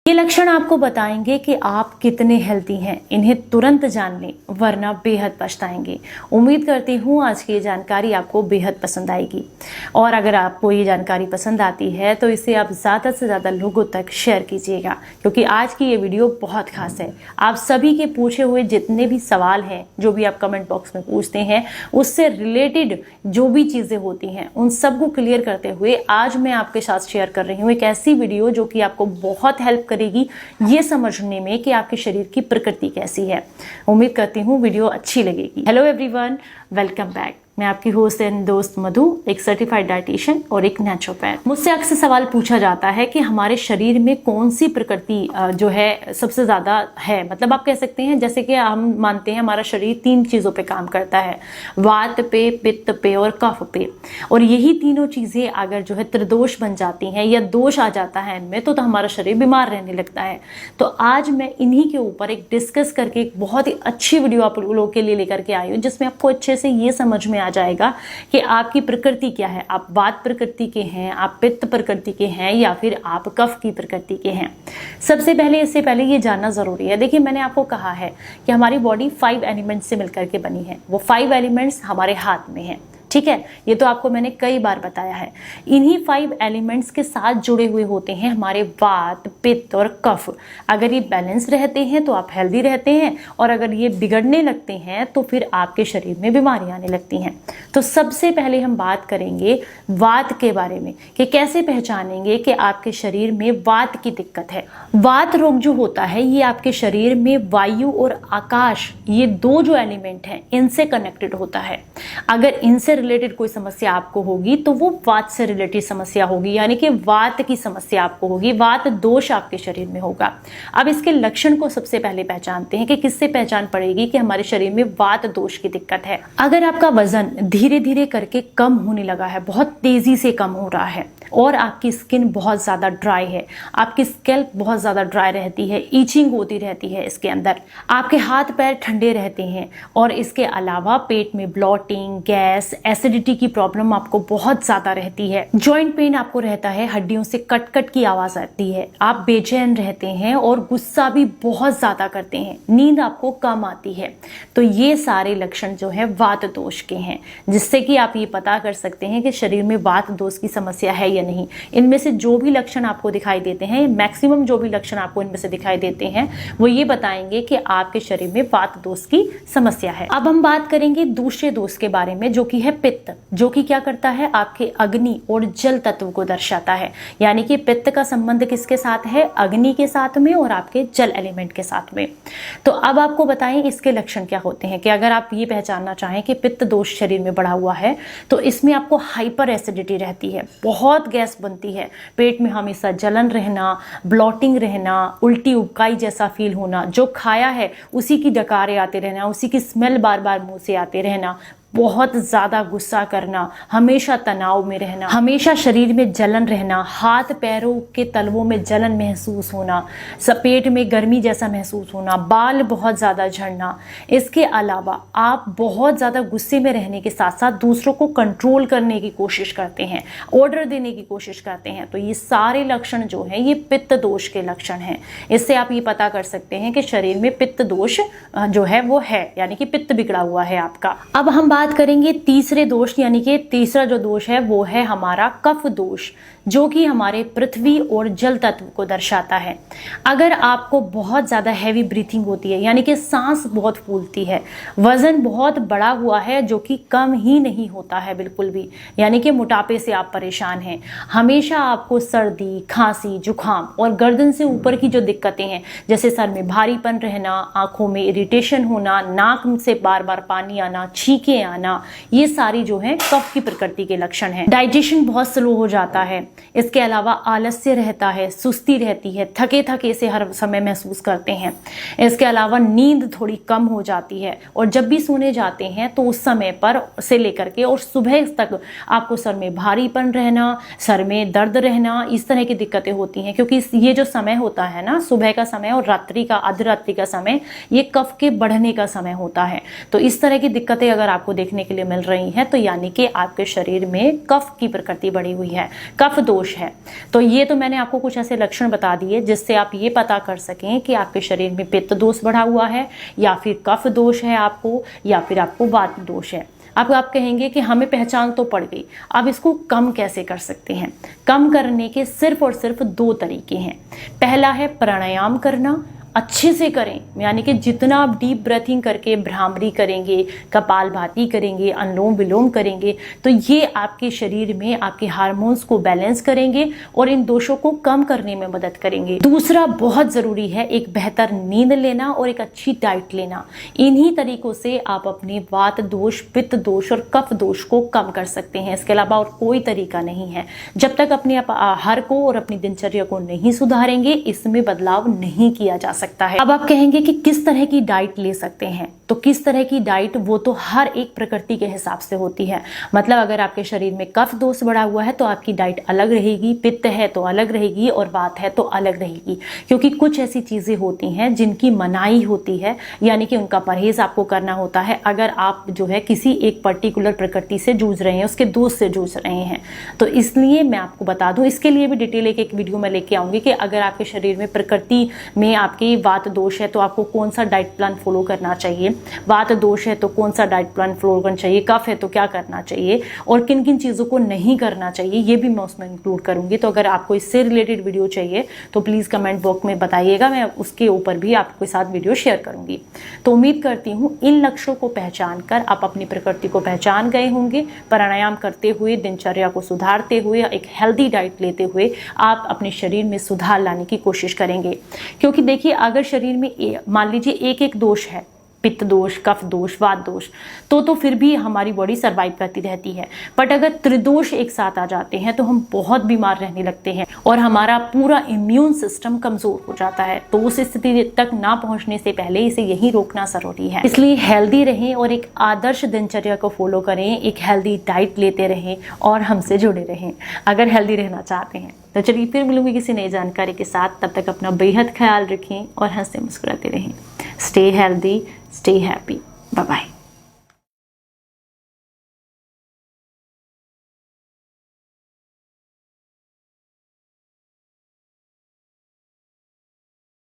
ये लक्षण आपको बताएंगे कि आप कितने हेल्दी हैं। इन्हें तुरंत जान लें वरना बेहद पछताएंगे। उम्मीद करती हूँ आज की ये जानकारी आपको बेहद पसंद आएगी और अगर आपको ये जानकारी पसंद आती है तो इसे आप ज़्यादा से ज़्यादा लोगों तक शेयर कीजिएगा, क्योंकि आज की ये वीडियो बहुत खास है। आप सभी के पूछे हुए जितने भी सवाल हैं, जो भी आप कमेंट बॉक्स में पूछते हैं, उससे रिलेटेड जो भी चीज़ें होती हैं उन सबको क्लियर करते हुए आज मैं आपके साथ शेयर कर रही हूँ एक ऐसी वीडियो जो कि आपको बहुत हेल्प करेगी ये समझने में कि आपके शरीर की प्रकृति कैसी है। उम्मीद करती हूँ वीडियो अच्छी लगेगी। Hello everyone, welcome back. मैं आपकी होस्ट एंड दोस्त मधु, एक सर्टिफाइड डाइटिशियन और एक नेचुरोपैथ। मुझसे अक्सर सवाल पूछा जाता है कि हमारे शरीर में कौन सी प्रकृति जो है सबसे ज्यादा है। मतलब आप कह सकते हैं जैसे कि हम मानते हैं हमारा शरीर 3 चीजों पे काम करता है, वात पे, पित्त पे और कफ पे। और यही तीनों चीजें अगर जो है त्रिदोष बन जाती हैं या दोष आ जाता है इनमें तो हमारा शरीर बीमार रहने लगता है। तो आज मैं इन्हीं के ऊपर एक डिस्कस करके एक बहुत ही अच्छी वीडियो आप लोगों के लिए लेकर के आई हूँ, जिसमें आपको अच्छे से ये समझ में जाएगा कि आपकी प्रकृति क्या है। आप वात प्रकृति के हैं, आप पित्त प्रकृति के हैं या फिर आप कफ की प्रकृति के हैं। सबसे पहले इससे पहले ये जानना जरूरी है। देखिए, मैंने आपको कहा है कि हमारी बॉडी 5 एलिमेंट्स से मिलकर के बनी है। वो 5 एलिमेंट्स हमारे हाथ में हैं, ठीक है। ये तो आपको मैंने कई बार बताया है। इन्हीं 5 एलिमेंट्स के साथ जुड़े हुए होते हैं हमारे वात, पित्त और कफ। अगर ये बैलेंस रहते हैं तो आप हेल्दी रहते हैं और अगर ये बिगड़ने लगते हैं तो फिर आपके शरीर में बीमारियां आने लगती हैं। तो सबसे पहले हम बात करेंगे वात के बारे में कि कैसे पहचानेंगे कि आपके शरीर में वात की दिक्कत है। वात रोग जो होता है ये आपके शरीर में वायु और आकाश, ये 2 जो एलिमेंट हैं, इनसे कनेक्टेड होता है। अगर इनसे रिलेटेड कोई समस्या आपको होगी तो वो वात से रिलेटेड समस्या होगी, यानी कि वात की समस्या आपको होगी, वात दोष आपके शरीर में होगा। अब इसके लक्षण को सबसे पहले पहचानते हैं कि किससे पहचान पड़ेगी कि हमारे शरीर में वात दोष की दिक्कत है। अगर आपका वजन धीरे धीरे करके कम होने लगा है, बहुत तेजी से कम हो रहा है और आपकी स्किन बहुत ज्यादा ड्राई है, आपकी स्कैल्प बहुत ज्यादा ड्राई रहती है, ईचिंग होती रहती है इसके अंदर, आपके हाथ पैर ठंडे रहते हैं और इसके अलावा पेट में ब्लॉटिंग, गैस, एसिडिटी की प्रॉब्लम आपको बहुत ज्यादा रहती है, जॉइंट पेन आपको रहता है, हड्डियों से कट कट की आवाज आती है, आप बेचैन रहते हैं और गुस्सा भी बहुत ज्यादा करते हैं, नींद आपको कम आती है। तो ये सारे लक्षण जो है वात दोष के हैं, जिससे कि आप ये पता कर सकते हैं कि शरीर में वात दोष की समस्या है या नहीं। इनमें से जो भी लक्षण आपको दिखाई देते हैं, मैक्सिमम जो भी लक्षण आपको इनमें से दिखाई देते हैं, वो ये बताएंगे कि आपके शरीर में वात दोष की समस्या है। अब हम बात करेंगे दूसरे दोष के बारे में, जो कि है पित्त, जो कि क्या करता है, आपके अग्नि और जल तत्व को दर्शाता है। यानी कि पित्त का संबंध किसके साथ है, अग्नि के साथ में और आपके जल एलिमेंट के साथ में। तो अब आपको बताएं इसके लक्षण क्या होते हैं कि अगर आप ये पहचानना चाहें कि पित्त दोष शरीर में बढ़ा हुआ है तो इसमें आपको हाइपर एसिडिटी रहती है, बहुत गैस बनती है, पेट में हमेशा जलन रहना, ब्लॉटिंग रहना, उल्टी उबकाई जैसा फील होना, जो खाया है उसी की डकारे आते रहना, उसी की स्मेल बार बार मुंह से आते रहना, बहुत ज्यादा गुस्सा करना, हमेशा तनाव में रहना, हमेशा शरीर में जलन रहना, हाथ पैरों के तलवों में जलन महसूस होना, पेट में गर्मी जैसा महसूस होना, बाल बहुत ज्यादा झड़ना। इसके अलावा आप बहुत ज्यादा गुस्से में रहने के साथ साथ दूसरों को कंट्रोल करने की कोशिश करते हैं, ऑर्डर देने की कोशिश करते हैं। तो ये सारे लक्षण जो हैं ये पित्त दोष के लक्षण हैं। इससे आप ये पता कर सकते हैं कि शरीर में पित्त दोष जो है वो है, यानी कि पित्त बिगड़ा हुआ है आपका। अब हम बात करेंगे तीसरे दोष, यानी कि तीसरा जो दोष है वो है हमारा कफ दोष, जो कि हमारे पृथ्वी और जल तत्व को दर्शाता है। अगर आपको बहुत ज्यादा हैवी ब्रीथिंग होती है, यानी कि सांस बहुत फूलती है, वजन बहुत बड़ा हुआ है जो कि कम ही नहीं होता है बिल्कुल भी, यानी कि मोटापे से आप परेशान हैं, हमेशा आपको सर्दी, खांसी, जुकाम और गर्दन से ऊपर की जो दिक्कतें हैं, जैसे सर में भारीपन रहना, आंखों में इरिटेशन होना, नाक से बार बार पानी आना, छींके आना, ये सारी जो है कफ की प्रकृति के लक्षण हैं। डाइजेशन बहुत स्लो हो जाता है, इसके अलावा आलस्य रहता है, सुस्ती रहती है, थके थके से हर समय महसूस करते हैं। इसके अलावा नींद थोड़ी कम हो जाती है और जब भी सोने जाते हैं तो उस समय पर से लेकर के और सुबह तक आपको सर में भारीपन रहना, सर में दर्द रहना, इस तरह की दिक्कतें होती हैं। क्योंकि ये जो समय होता है ना, सुबह का समय और रात्रि का, अर्धरात्रि का समय, ये कफ के बढ़ने का समय होता है। तो इस तरह की दिक्कतें अगर आपको देखने के लिए मिल रही हैं तो यानी कि आपके शरीर में कफ की प्रकृति बढ़ी हुई है, कफ दोष है। तो ये तो मैंने आपको कुछ ऐसे लक्षण बता दिए जिससे आप ये पता कर सकें कि आपके शरीर में पित्त दोष बढ़ा हुआ है, या फिर कफ दोष है आपको, या फिर आपको वात दोष है। अब आप कहेंगे कि हमें पहचान तो पड़ गई, अब इसको कम कैसे कर सकते हैं? कम करने के सिर्फ और सिर्फ 2 तरीके हैं। पहला है प्राणायाम करना, अच्छे से करें, यानी कि जितना आप डीप ब्रीथिंग करके भ्रामरी करेंगे, कपालभाति करेंगे, अनुलोम विलोम करेंगे, तो ये आपके शरीर में आपके हार्मोन्स को बैलेंस करेंगे और इन दोषों को कम करने में मदद करेंगे। दूसरा बहुत जरूरी है एक बेहतर नींद लेना और एक अच्छी डाइट लेना। इन्हीं तरीकों से आप अपने वात दोष, पित्त दोष और कफ दोष को कम कर सकते हैं। इसके अलावा और कोई तरीका नहीं है। जब तक अपने आहार को और अपनी दिनचर्या को नहीं सुधारेंगे, इसमें बदलाव नहीं किया जा सकता है। अब आप कहेंगे कि किस तरह की डाइट ले सकते हैं? तो किस तरह की डाइट, वो तो हर एक प्रकृति के हिसाब से होती है। मतलब अगर आपके शरीर में कफ दोष बढ़ा हुआ है तो आपकी डाइट अलग रहेगी, पित्त है तो अलग रहेगी, और वात है तो अलग रहेगी। क्योंकि कुछ ऐसी चीजें होती हैं जिनकी मनाही होती है, यानी कि उनका परहेज आपको करना होता है अगर आप जो है किसी एक पर्टिकुलर प्रकृति से जूझ रहे हैं, उसके दोष से जूझ रहे हैं। तो इसलिए मैं आपको बता दूं, इसके लिए भी डिटेल एक वीडियो में लेके आऊंगी कि अगर आपके शरीर में प्रकृति में आपकी वात दोष है तो आपको कौन सा डाइट प्लान फॉलो करना चाहिए, वात दोष है तो कौन सा डाइट प्लान फॉलो करना चाहिए, कफ है तो क्या करना चाहिए, और किन किन चीज़ों को नहीं करना चाहिए, ये भी मैं उसमें इंक्लूड करूंगी। तो अगर आपको इससे रिलेटेड वीडियो चाहिए तो प्लीज़ कमेंट बॉक्स में बताइएगा, मैं उसके ऊपर भी आपके साथ वीडियो शेयर करूंगी। तो उम्मीद करती हूँ इन लक्ष्यों को पहचान कर आप अपनी प्रकृति को पहचान गए होंगे। प्राणायाम करते हुए, दिनचर्या को सुधारते हुए, एक हेल्दी डाइट लेते हुए आप अपने शरीर में सुधार लाने की कोशिश करेंगे। क्योंकि देखिए, अगर शरीर में मान लीजिए एक दोष है, पित्त दोष, कफ दोष, वात दोष, तो फिर भी हमारी बॉडी सर्वाइव करती रहती है। बट अगर त्रिदोष एक साथ आ जाते हैं तो हम बहुत बीमार रहने लगते हैं और हमारा पूरा इम्यून सिस्टम कमजोर हो जाता है। तो उस स्थिति तक ना पहुंचने से पहले इसे यही रोकना जरूरी है। इसलिए हेल्दी रहें और एक आदर्श दिनचर्या को फॉलो करें, एक हेल्दी डाइट लेते रहें और हमसे जुड़े रहें अगर हेल्दी रहना चाहते हैं। तो चलिए फिर मिलूंगी किसी नई जानकारी के साथ। तब तक अपना बेहद ख्याल रखें और हंसते मुस्कुराते रहें। Stay healthy, stay happy. Bye bye.